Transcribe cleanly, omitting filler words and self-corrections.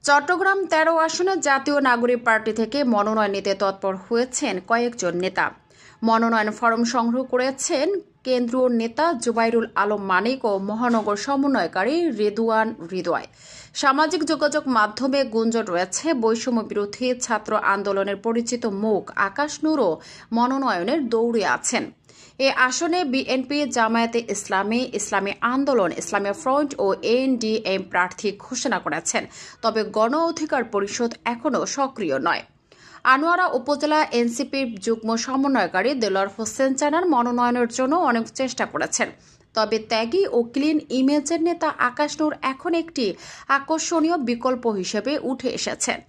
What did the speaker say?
চট্টগ্রাম ১৩ আসনে জাতীয় নাগরিক পার্টি থেকে মনোনয়ন নিতে তৎপর হয়েছেন কয়েকজন নেতা। মনোনয়ন ফরম সংগ্রহ করেছেন কেন্দ্রীয় নেতা জুবাইরুল আলম মানিক ও মহানগর সমন্বয়কারী রেদওয়ান হৃদয়। সামাজিক যোগাযোগ মাধ্যমে গুঞ্জন রয়েছে বৈষম্য বিরোধী ছাত্র আন্দোলনের পরিচিত মুখ আকাশ নূরও মনোনয়নের দৌড়ে আছেন। এ আসনে বিএনপি, জামায়াতে ইসলামী, ইসলামী আন্দোলন, ইসলামী ফ্রন্ট ও এনডিএম প্রার্থী ঘোষণা করেছেন, তবে গণ অধিকার পরিষদ এখনও সক্রিয় নয়। আনোয়ারা উপজেলা এনসিপির যুগ্ম সমন্বয়কারী দেলোয়ার হোসেন জানান, মনোনয়নের জন্য অনেক চেষ্টা করেছেন, তবে ত্যাগী ও ক্লিন ইমেজের নেতা আকাশ নূর এখন একটি আকর্ষণীয় বিকল্প হিসেবে উঠে এসেছেন।